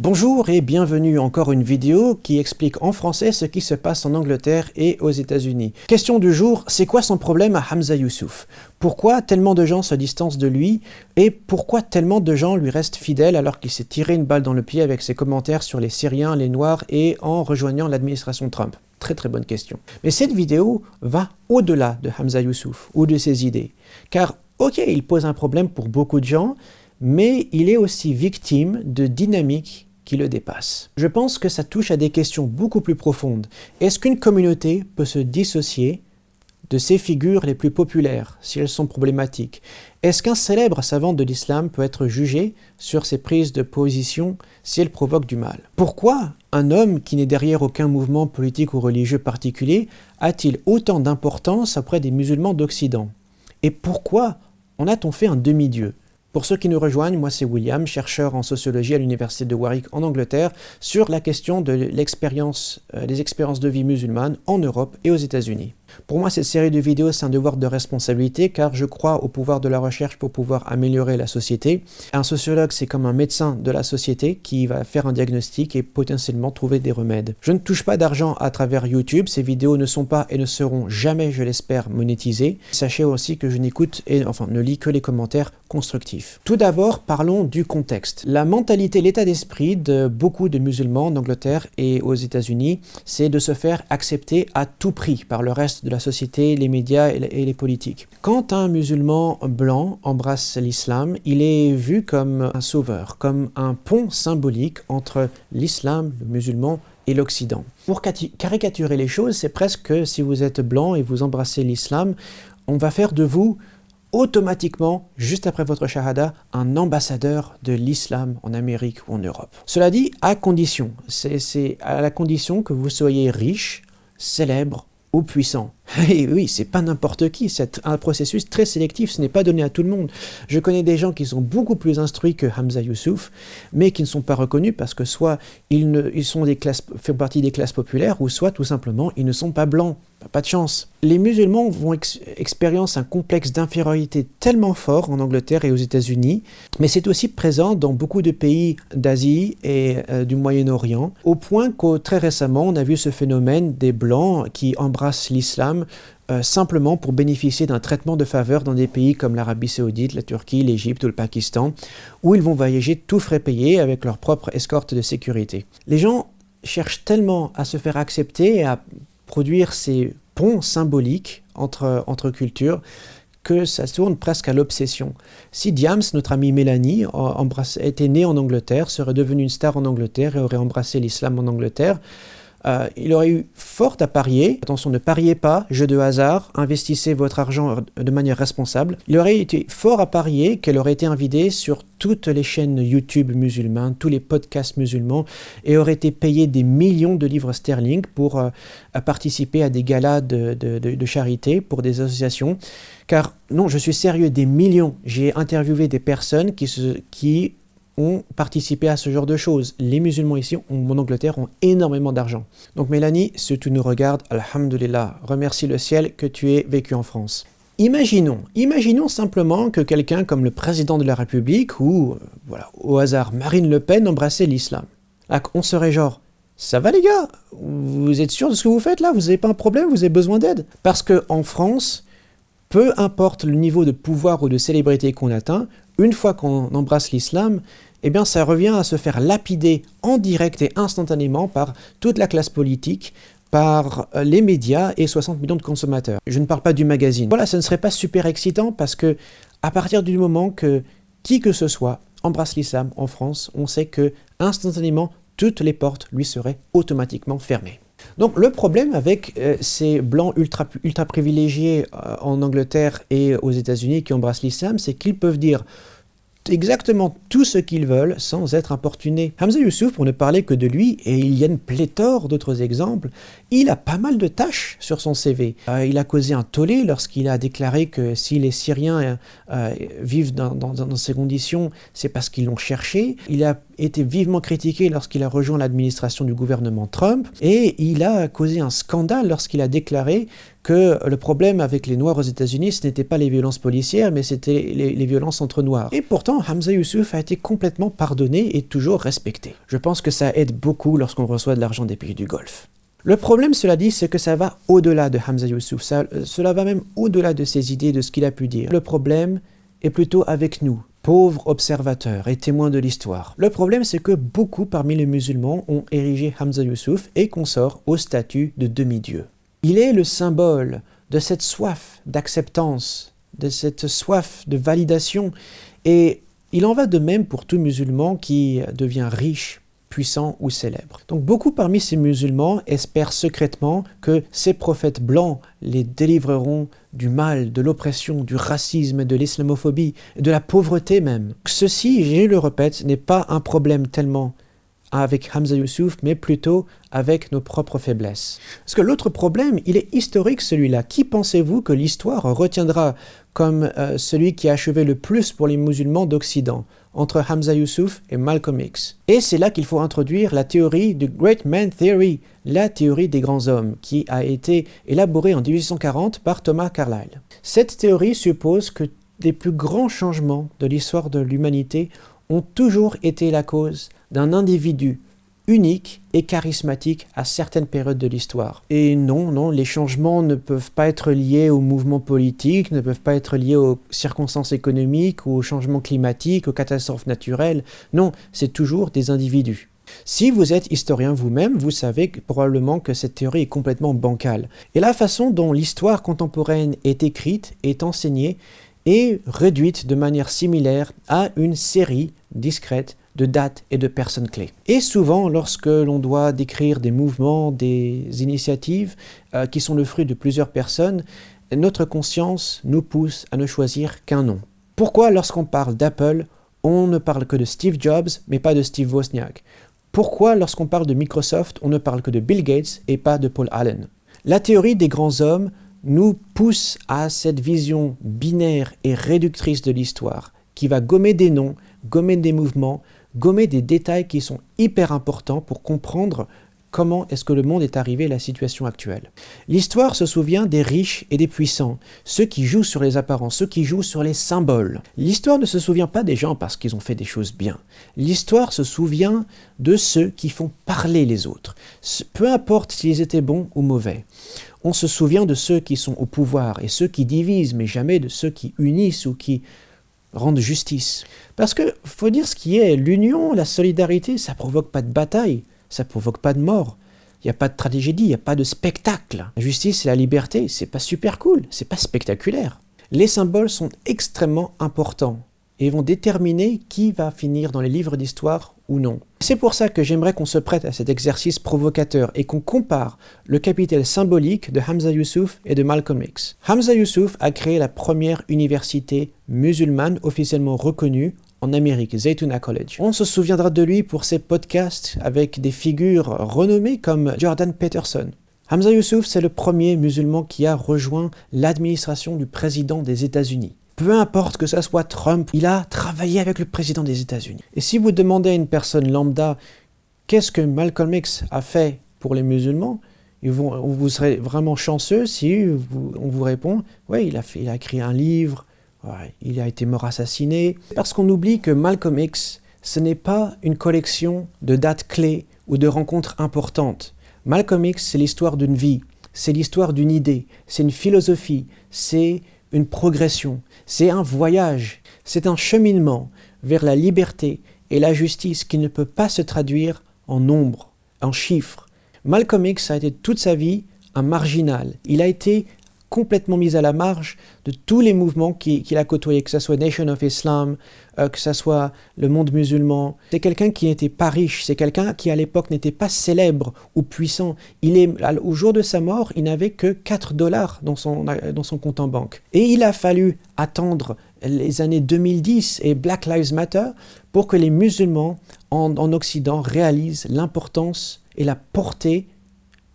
Bonjour et bienvenue encore une vidéo qui explique en français ce qui se passe en Angleterre et aux États-Unis. Question du jour, c'est quoi son problème à Hamza Youssouf? Pourquoi tellement de gens se distancent de lui et pourquoi tellement de gens lui restent fidèles alors qu'il s'est tiré une balle dans le pied avec ses commentaires sur les Syriens, les Noirs et en rejoignant l'administration Trump? Très bonne question. Mais cette vidéo va au-delà de Hamza Youssouf ou de ses idées. Car ok, il pose un problème pour beaucoup de gens, mais il est aussi victime de dynamiques qui le dépassent. Je pense que ça touche à des questions beaucoup plus profondes. Est-ce qu'une communauté peut se dissocier de ses figures les plus populaires, si elles sont problématiques? Est-ce qu'un célèbre savant de l'islam peut être jugé sur ses prises de position si elles provoquent du mal? Pourquoi un homme qui n'est derrière aucun mouvement politique ou religieux particulier a-t-il autant d'importance auprès des musulmans d'Occident? Et pourquoi en a-t-on fait un demi-dieu? Pour ceux qui nous rejoignent, moi c'est William, chercheur en sociologie à l'université de Warwick en Angleterre, sur la question de des expériences de vie musulmanes en Europe et aux États-Unis. Pour moi, cette série de vidéos, c'est un devoir de responsabilité car je crois au pouvoir de la recherche pour pouvoir améliorer la société. Un sociologue, c'est comme un médecin de la société qui va faire un diagnostic et potentiellement trouver des remèdes. Je ne touche pas d'argent à travers YouTube, ces vidéos ne sont pas et ne seront jamais, je l'espère, monétisées. Sachez aussi que je ne lis que les commentaires constructifs. Tout d'abord, parlons du contexte. La mentalité, l'état d'esprit de beaucoup de musulmans en Angleterre et aux États-Unis, c'est de se faire accepter à tout prix par le reste de la société, les médias et les politiques. Quand un musulman blanc embrasse l'islam, il est vu comme un sauveur, comme un pont symbolique entre l'islam, le musulman et l'Occident. Pour caricaturer les choses, c'est presque si vous êtes blanc et vous embrassez l'islam, on va faire de vous automatiquement, juste après votre shahada, un ambassadeur de l'islam en Amérique ou en Europe. Cela dit, à condition, c'est à la condition que vous soyez riche, célèbre ou puissant. Et oui, c'est pas n'importe qui, c'est un processus très sélectif, ce n'est pas donné à tout le monde. Je connais des gens qui sont beaucoup plus instruits que Hamza Youssouf, mais qui ne sont pas reconnus parce que soit ils font partie des classes populaires, ou soit tout simplement ils ne sont pas blancs. Pas de chance. Les musulmans vont expériencer un complexe d'infériorité tellement fort en Angleterre et aux États-Unis, mais c'est aussi présent dans beaucoup de pays d'Asie et du Moyen-Orient, au point que très récemment, on a vu ce phénomène des Blancs qui embrassent l'islam simplement pour bénéficier d'un traitement de faveur dans des pays comme l'Arabie Saoudite, la Turquie, l'Égypte ou le Pakistan, où ils vont voyager tout frais payés avec leur propre escorte de sécurité. Les gens cherchent tellement à se faire accepter et à produire ces ponts symboliques entre cultures que ça tourne presque à l'obsession. Si Diams, notre amie Mélanie, était née en Angleterre, serait devenue une star en Angleterre et aurait embrassé l'islam en Angleterre, il aurait eu fort à parier, attention ne pariez pas, jeu de hasard, investissez votre argent de manière responsable, il aurait été fort à parier qu'elle aurait été invitée sur toutes les chaînes YouTube musulmanes, tous les podcasts musulmans, et aurait été payée des millions de livres sterling pour participer à des galas de charité pour des associations. Car non, je suis sérieux, des millions, j'ai interviewé des personnes qui ont participé à ce genre de choses. Les musulmans ici, en Angleterre, ont énormément d'argent. Donc Mélanie, si tu nous regardes, alhamdoulilah, remercie le ciel que tu aies vécu en France. Imaginons simplement que quelqu'un comme le président de la République ou, au hasard, Marine Le Pen embrassait l'islam. Là, on serait genre, ça va les gars, vous êtes sûrs de ce que vous faites là? Vous n'avez pas un problème? Vous avez besoin d'aide? Parce qu'en France, peu importe le niveau de pouvoir ou de célébrité qu'on atteint, une fois qu'on embrasse l'islam, eh bien ça revient à se faire lapider en direct et instantanément par toute la classe politique, par les médias et 60 millions de consommateurs. Je ne parle pas du magazine. Voilà, ce ne serait pas super excitant parce que à partir du moment que qui que ce soit embrasse l'islam en France, on sait que instantanément toutes les portes lui seraient automatiquement fermées. Donc le problème avec ces blancs ultra privilégiés en Angleterre et aux États-Unis qui embrassent l'islam, c'est qu'ils peuvent dire exactement tout ce qu'ils veulent sans être importunés. Hamza Youssouf, pour ne parler que de lui, et il y a une pléthore d'autres exemples, il a pas mal de tâches sur son CV. Il a causé un tollé lorsqu'il a déclaré que si les Syriens vivent dans ces conditions, c'est parce qu'ils l'ont cherché. Il a été vivement critiqué lorsqu'il a rejoint l'administration du gouvernement Trump, et il a causé un scandale lorsqu'il a déclaré que le problème avec les Noirs aux États-Unis, ce n'était pas les violences policières, mais c'était les violences entre Noirs. Et pourtant, Hamza Yusuf a été complètement pardonné et toujours respecté. Je pense que ça aide beaucoup lorsqu'on reçoit de l'argent des pays du Golfe. Le problème, cela dit, c'est que ça va au-delà de Hamza Yusuf. Cela va même au-delà de ses idées, de ce qu'il a pu dire. Le problème est plutôt avec nous, pauvres observateurs et témoins de l'histoire. Le problème, c'est que beaucoup parmi les musulmans ont érigé Hamza Yusuf et consorts au statut de demi-dieu. Il est le symbole de cette soif d'acceptance, de cette soif de validation, et il en va de même pour tout musulman qui devient riche, puissant ou célèbre. Donc beaucoup parmi ces musulmans espèrent secrètement que ces prophètes blancs les délivreront du mal, de l'oppression, du racisme, de l'islamophobie, de la pauvreté même. Ceci, je le répète, n'est pas un problème tellement avec Hamza Yusuf, mais plutôt avec nos propres faiblesses. Parce que l'autre problème, il est historique celui-là. Qui pensez-vous que l'histoire retiendra comme celui qui a achevé le plus pour les musulmans d'Occident, entre Hamza Yusuf et Malcolm X? Et c'est là qu'il faut introduire la théorie du Great Man Theory, la théorie des grands hommes, qui a été élaborée en 1840 par Thomas Carlyle. Cette théorie suppose que les plus grands changements de l'histoire de l'humanité ont toujours été la cause d'un individu unique et charismatique à certaines périodes de l'histoire. Et non, les changements ne peuvent pas être liés aux mouvements politiques, ne peuvent pas être liés aux circonstances économiques, ou aux changements climatiques, aux catastrophes naturelles. Non, c'est toujours des individus. Si vous êtes historien vous-même, vous savez probablement que cette théorie est complètement bancale. Et la façon dont l'histoire contemporaine est écrite, est enseignée, est réduite de manière similaire à une série discrète de dates et de personnes clés. Et souvent, lorsque l'on doit décrire des mouvements, des initiatives qui sont le fruit de plusieurs personnes, notre conscience nous pousse à ne choisir qu'un nom. Pourquoi, lorsqu'on parle d'Apple, on ne parle que de Steve Jobs, mais pas de Steve Wozniak? Pourquoi, lorsqu'on parle de Microsoft, on ne parle que de Bill Gates et pas de Paul Allen? La théorie des grands hommes nous pousse à cette vision binaire et réductrice de l'histoire, qui va gommer des noms, gommer des mouvements, gommer des détails qui sont hyper importants pour comprendre comment est-ce que le monde est arrivé à la situation actuelle. L'histoire se souvient des riches et des puissants, ceux qui jouent sur les apparences, ceux qui jouent sur les symboles. L'histoire ne se souvient pas des gens parce qu'ils ont fait des choses bien. L'histoire se souvient de ceux qui font parler les autres, peu importe s'ils étaient bons ou mauvais. On se souvient de ceux qui sont au pouvoir et ceux qui divisent, mais jamais de ceux qui unissent ou qui rendent justice. Parce que, faut dire ce qui est, l'union, la solidarité, ça provoque pas de bataille, ça provoque pas de mort. Il n'y a pas de tragédie, il n'y a pas de spectacle. La justice et la liberté, c'est pas super cool, c'est pas spectaculaire. Les symboles sont extrêmement importants et vont déterminer qui va finir dans les livres d'histoire ou non. C'est pour ça que j'aimerais qu'on se prête à cet exercice provocateur et qu'on compare le capital symbolique de Hamza Yusuf et de Malcolm X. Hamza Yusuf a créé la première université musulmane officiellement reconnue en Amérique, Zaytuna College. On se souviendra de lui pour ses podcasts avec des figures renommées comme Jordan Peterson. Hamza Yusuf, c'est le premier musulman qui a rejoint l'administration du président des États-Unis. Peu importe que ça soit Trump, il a travaillé avec le président des États-Unis. Et si vous demandez à une personne lambda qu'est-ce que Malcolm X a fait pour les musulmans, vous serez vraiment chanceux si on vous répond « oui, il a écrit un livre, ouais, il a été mort assassiné ». Parce qu'on oublie que Malcolm X, ce n'est pas une collection de dates clés ou de rencontres importantes. Malcolm X, c'est l'histoire d'une vie, c'est l'histoire d'une idée, c'est une philosophie, c'est une progression, c'est un voyage, c'est un cheminement vers la liberté et la justice qui ne peut pas se traduire en nombres, en chiffres. Malcolm X a été toute sa vie un marginal. Il a été complètement mis à la marge de tous les mouvements qu'il a côtoyés, que ce soit Nation of Islam, que ce soit le monde musulman. C'est quelqu'un qui n'était pas riche, c'est quelqu'un qui à l'époque n'était pas célèbre ou puissant. Au jour de sa mort, il n'avait que $4 dans son compte en banque. Et il a fallu attendre les années 2010 et Black Lives Matter pour que les musulmans en Occident réalisent l'importance et la portée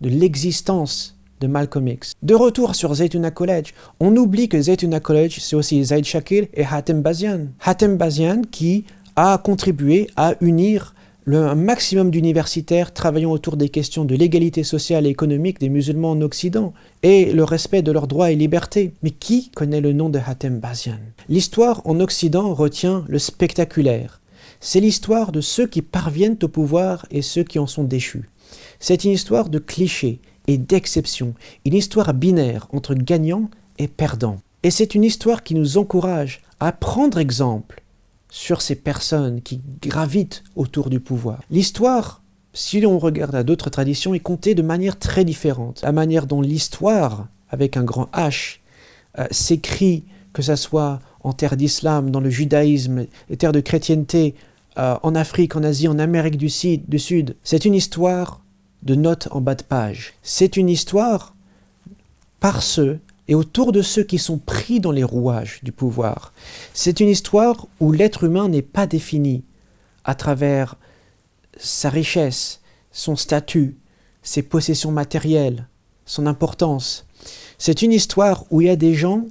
de l'existence de Malcolm X. De retour sur Zaytuna College, on oublie que Zaytuna College, c'est aussi Zaid Shakir et Hatem Bazian. Hatem Bazian qui a contribué à unir un maximum d'universitaires travaillant autour des questions de l'égalité sociale et économique des musulmans en Occident et le respect de leurs droits et libertés. Mais qui connaît le nom de Hatem Bazian? L'histoire en Occident retient le spectaculaire. C'est l'histoire de ceux qui parviennent au pouvoir et ceux qui en sont déchus. C'est une histoire de clichés et d'exceptions, une histoire binaire entre gagnants et perdants. Et c'est une histoire qui nous encourage à prendre exemple sur ces personnes qui gravitent autour du pouvoir. L'histoire, si on regarde à d'autres traditions, est contée de manière très différente. La manière dont l'histoire, avec un grand H, s'écrit, que ce soit en terre d'islam, dans le judaïsme, les terres de chrétienté, en Afrique, en Asie, en Amérique du Sud, c'est une histoire de notes en bas de page. C'est une histoire par ceux et autour de ceux qui sont pris dans les rouages du pouvoir. C'est une histoire où l'être humain n'est pas défini à travers sa richesse, son statut, ses possessions matérielles, son importance. C'est une histoire où il y a des gens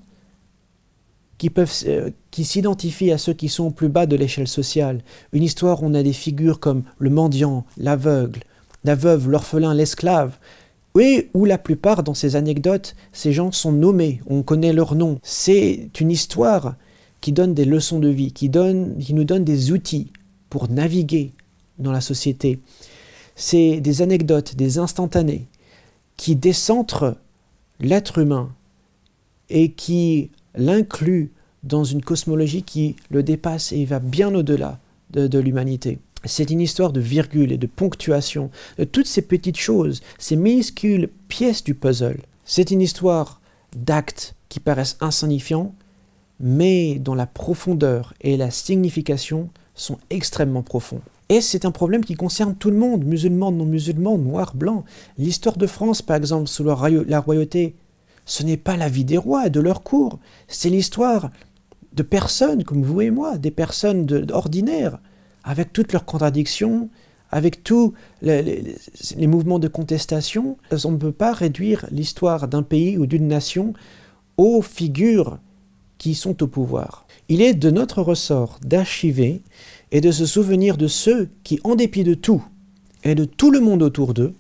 qui s'identifient à ceux qui sont au plus bas de l'échelle sociale. Une histoire où on a des figures comme le mendiant, l'aveugle, la veuve, l'orphelin, l'esclave, et où la plupart, dans ces anecdotes, ces gens sont nommés, on connaît leur nom. C'est une histoire qui donne des leçons de vie, qui nous donne des outils pour naviguer dans la société. C'est des anecdotes, des instantanés, qui décentrent l'être humain et qui l'incluent dans une cosmologie qui le dépasse et va bien au-delà de l'humanité. C'est une histoire de virgule et de ponctuation, de toutes ces petites choses, ces minuscules pièces du puzzle. C'est une histoire d'actes qui paraissent insignifiants, mais dont la profondeur et la signification sont extrêmement profonds. Et c'est un problème qui concerne tout le monde, musulmans, non-musulmans, noirs, blancs. L'histoire de France, par exemple, sous la royauté, ce n'est pas la vie des rois et de leur cour, c'est l'histoire de personnes comme vous et moi, des personnes ordinaires, avec toutes leurs contradictions, avec tous les mouvements de contestation. On ne peut pas réduire l'histoire d'un pays ou d'une nation aux figures qui sont au pouvoir. Il est de notre ressort d'archiver et de se souvenir de ceux qui, en dépit de tout et de tout le monde autour d'eux,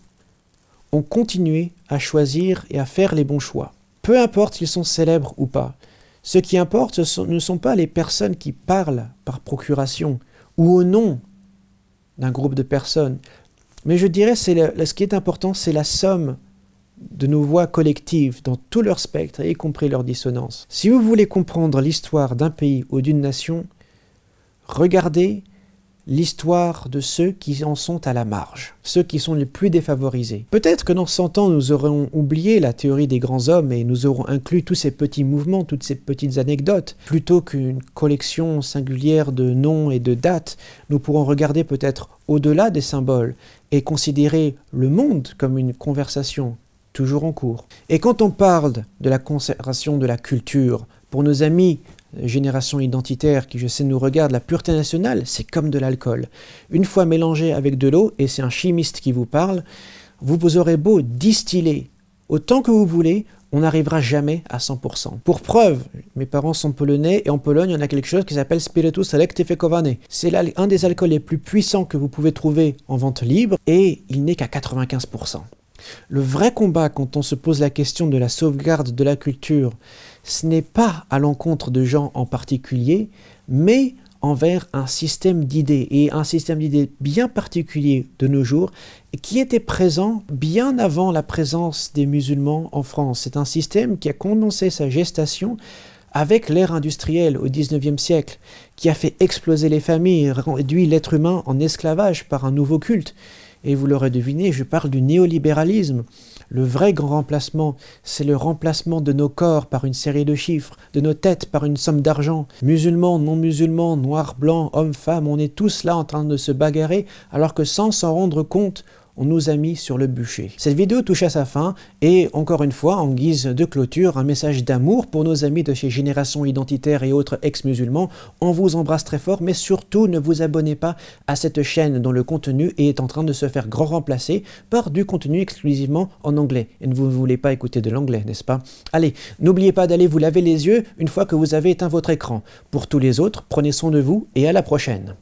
ont continué à choisir et à faire les bons choix. Peu importe s'ils sont célèbres ou pas. Ce qui importe, ne sont pas les personnes qui parlent par procuration ou au nom d'un groupe de personnes. Mais je dirais que ce qui est important, c'est la somme de nos voix collectives dans tout leur spectre, y compris leur dissonance. Si vous voulez comprendre l'histoire d'un pays ou d'une nation, regardez l'histoire de ceux qui en sont à la marge, ceux qui sont les plus défavorisés. Peut-être que dans 100 ans, nous aurons oublié la théorie des grands hommes et nous aurons inclus tous ces petits mouvements, toutes ces petites anecdotes. Plutôt qu'une collection singulière de noms et de dates, nous pourrons regarder peut-être au-delà des symboles et considérer le monde comme une conversation toujours en cours. Et quand on parle de la conservation de la culture, pour nos amis génération identitaire qui, je sais, nous regarde, la pureté nationale, c'est comme de l'alcool. Une fois mélangé avec de l'eau, et c'est un chimiste qui vous parle, vous aurez beau distiller autant que vous voulez, on n'arrivera jamais à 100%. Pour preuve, mes parents sont polonais, et en Pologne, on a quelque chose qui s'appelle Spiritus Rectificowane. C'est un des alcools les plus puissants que vous pouvez trouver en vente libre, et il n'est qu'à 95%. Le vrai combat, quand on se pose la question de la sauvegarde de la culture, ce n'est pas à l'encontre de gens en particulier, mais envers un système d'idées, et un système d'idées bien particulier de nos jours, et qui était présent bien avant la présence des musulmans en France. C'est un système qui a commencé sa gestation avec l'ère industrielle au XIXe siècle, qui a fait exploser les familles, réduit l'être humain en esclavage par un nouveau culte. Et vous l'aurez deviné, je parle du néolibéralisme. Le vrai grand remplacement, c'est le remplacement de nos corps par une série de chiffres, de nos têtes par une somme d'argent. Musulmans, non-musulmans, noirs, blancs, hommes, femmes, on est tous là en train de se bagarrer, alors que sans s'en rendre compte, on nous a mis sur le bûcher. Cette vidéo touche à sa fin et encore une fois, en guise de clôture, un message d'amour pour nos amis de chez Génération Identitaire et autres ex-musulmans. On vous embrasse très fort, mais surtout ne vous abonnez pas à cette chaîne dont le contenu est en train de se faire grand remplacer par du contenu exclusivement en anglais. Et ne vous voulez pas écouter de l'anglais, n'est-ce pas? Allez, n'oubliez pas d'aller vous laver les yeux une fois que vous avez éteint votre écran. Pour tous les autres, prenez soin de vous et à la prochaine.